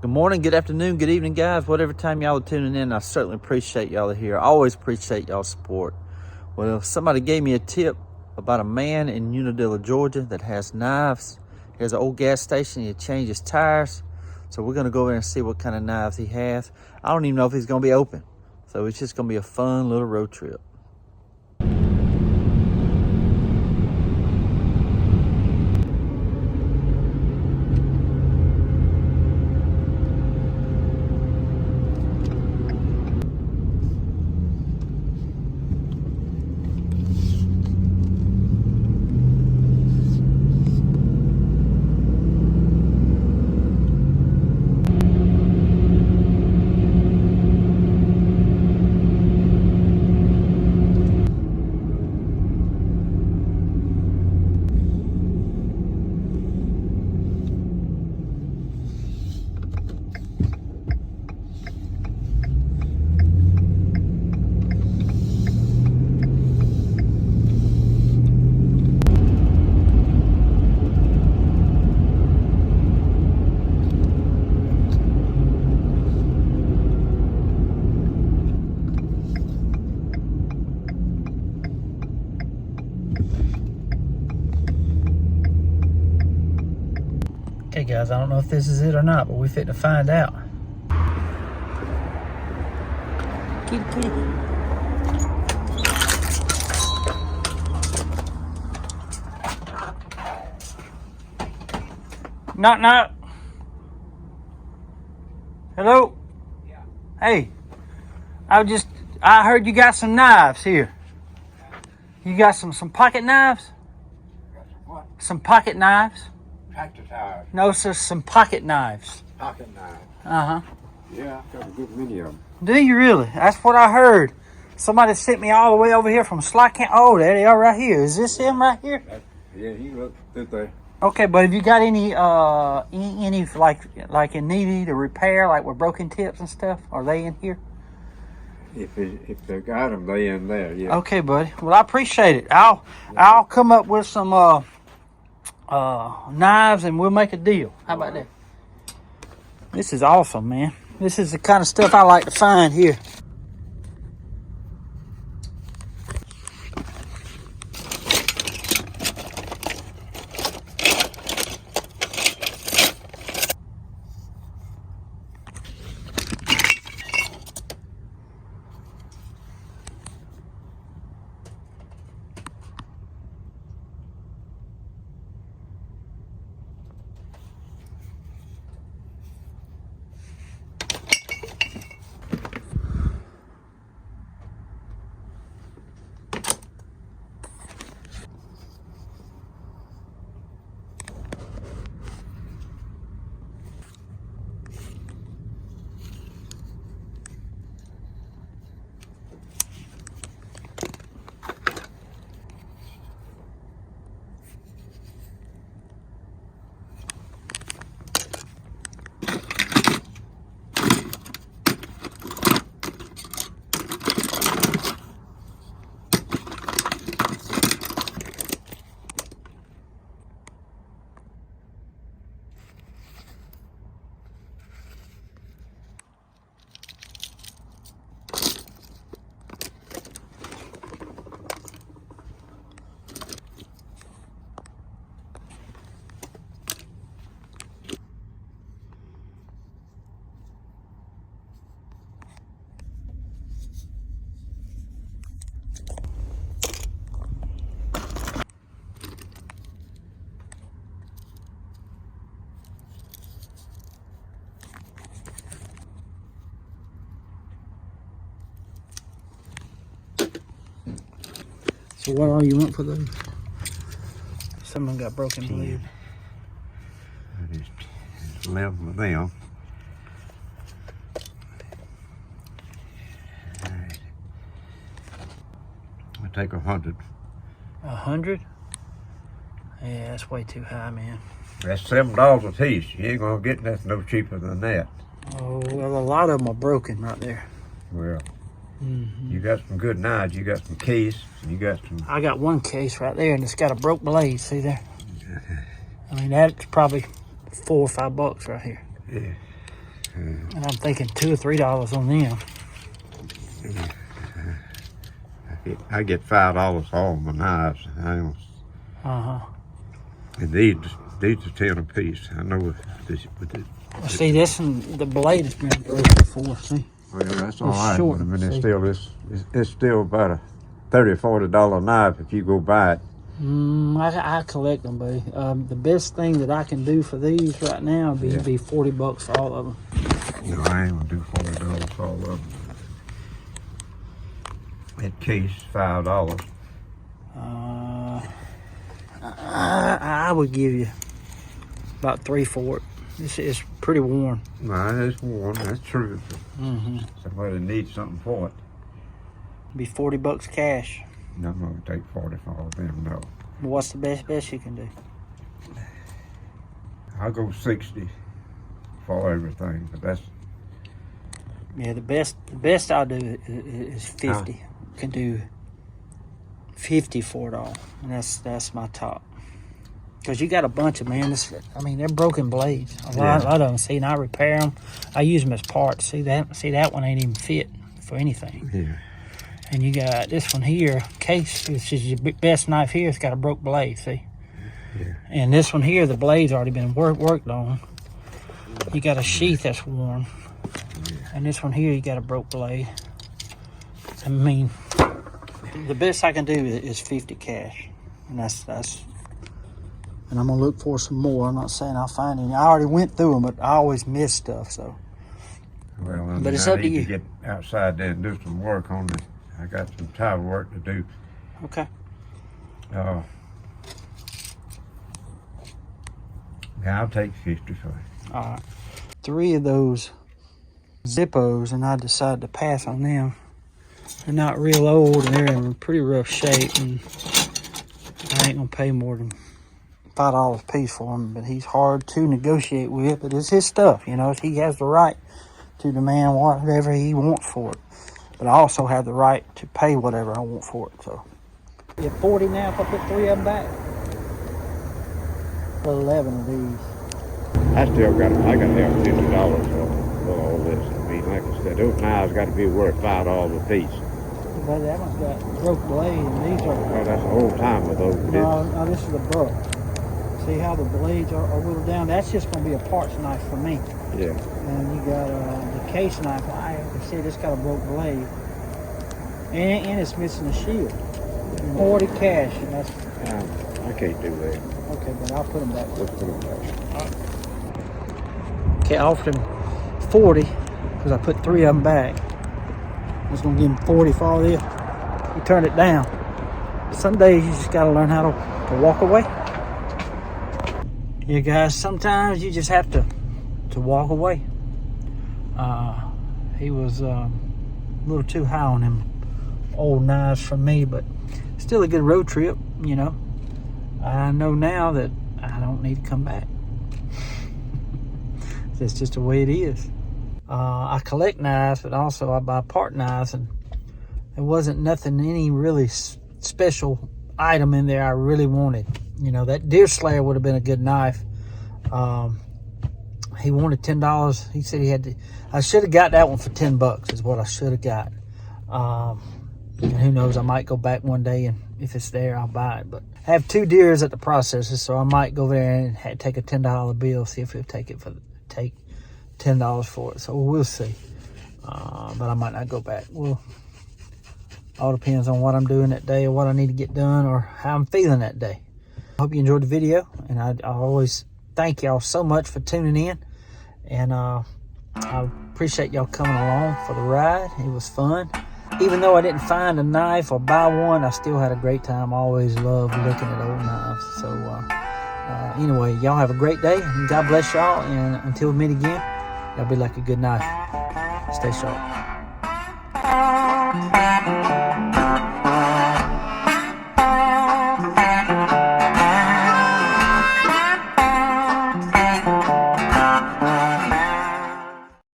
Good morning, good afternoon, good evening, guys. Whatever time y'all are tuning in, I certainly appreciate y'all here. I always appreciate y'all's support. Well, somebody gave me a tip about a man in Unidilla, Georgia that has knives. He has an old gas station. He changes tires. So we're going to go over and see what kind of knives he has. I don't even know if he's going to be open. So it's just going to be a fun little road trip. Okay, guys, I don't know if this is it or not, but we're fitting to find out. Kitty. Knock, knock. Hello? Yeah. Hey, I heard you got some knives here. You got some pocket knives? Got some what? Some pocket knives? Tractor tires, No, sir, some pocket knives. pocket knives. Uh-huh. Yeah, got a good many of them. Do you really? That's what I heard. Somebody sent me all the way over here from Sly County. Oh, there they are right here. Is this him right here? Yeah, he looked good there. Okay, but have you got any like in needy to repair, like with broken tips and stuff? Are they in here? If they got them, they in there. Yeah. Okay, buddy. Well, I appreciate it. I'll come up with some knives and we'll make a deal. How about that? This is awesome, man. This is the kind of stuff I like to find here. So what all you want for those? Someone got broken blade. I just left with them. All right. I'll take 100. 100? Yeah, that's way too high, man. That's $7 a piece. You ain't gonna get nothing no cheaper than that. Oh, well, a lot of them are broken right there. Well, you got some good knives. You got some case. You got some. I got one case right there, and it's got a broke blade. See there? I mean, that's probably $4 or $5 right here. Yeah. And I'm thinking $2 or $3 on them. I get $5 for all my knives. And these are 10 a piece. I know this. Well, see, this one, the blade has been broken before. See, Well, that's all it's right. short, I mean, see? it's still about a $30 or $40 knife if you go buy it. I collect them, buddy. The best thing that I can do for these right now would be $40 for all of them. No, I ain't gonna do $40 for all of them. That case, $5. I would give you about $3 for it. It's pretty worn. No, it's worn. That's true. Somebody needs something for it. Be $40 cash. No, I'm gonna take 40 for all of them. No, What's the best you can do? I'll go 60 for everything. But that's The best I'll do is 50. Can do 50 for it all, and that's my top. Because you got a bunch of they're broken blades. A lot of them. See, and I repair them. I use them as parts. See that one ain't even fit for anything. Yeah. And you got this one here, case, which is your best knife here. It's got a broke blade. See. Yeah. And this one here, the blade's already been worked on. You got a sheath that's worn. And this one here, you got a broke blade. I mean, the best I can do is 50 cash, and that's. And I'm gonna look for some more. I'm not saying I'll find any. I already went through them, but I always miss stuff. So. Well, But it's up to you. I need to get outside there and do some work on it. I got some tile work to do. Okay. Yeah, I'll take 50 for it. All right. 3 of those Zippos, and I decided to pass on them. They're not real old, and they're in pretty rough shape, and I ain't gonna pay more than $5 a piece for him. But he's hard to negotiate with. But it's his stuff, He has the right to demand whatever he wants for it. But I also have the right to pay whatever I want for it. So, you're 40 now. If I put 3 of them back, put 11 of these. I got to have $50 for all this. I mean, like I said, those knives got to be worth $5 a piece. But that one's got broke blade, and these are. Oh, that's the whole time with those. No, this is a buck. See how the blades are whittled down? That's just going to be a parts knife for me. Yeah. And you got the case knife. I said it's got a broke blade, and it's missing a shield. 40 cash, and that's. I can't do that. Okay, but I'll put them back. Let's put them back. Okay, I offered him 40 because I put 3 of them back. I was gonna give him 40 for all this. He turned it down. Some days you just gotta learn how to walk away. Yeah, guys, sometimes you just have to walk away. He was a little too high on them old knives for me, but still a good road trip, I know now that I don't need to come back. That's just the way it is. I collect knives, but also I buy part knives, and there wasn't any really special item in there I really wanted. That deer slayer would have been a good knife. He wanted $10. He said I should have got that one for $10 is what I should have got. And who knows, I might go back one day, and if it's there, I'll buy it. But I have 2 deers at the processor, so I might go there and take a $10 bill, see if he'll take $10 for it. So we'll see. But I might not go back. Well, all depends on what I'm doing that day, or what I need to get done, or how I'm feeling that day. I hope you enjoyed the video, and I always thank y'all so much for tuning in. And I appreciate y'all coming along for the ride. It was fun. Even though I didn't find a knife or buy one, I still had a great time. I always love looking at old knives. So anyway, y'all have a great day, and God bless y'all. And until we meet again, y'all be like a good knife. Stay sharp.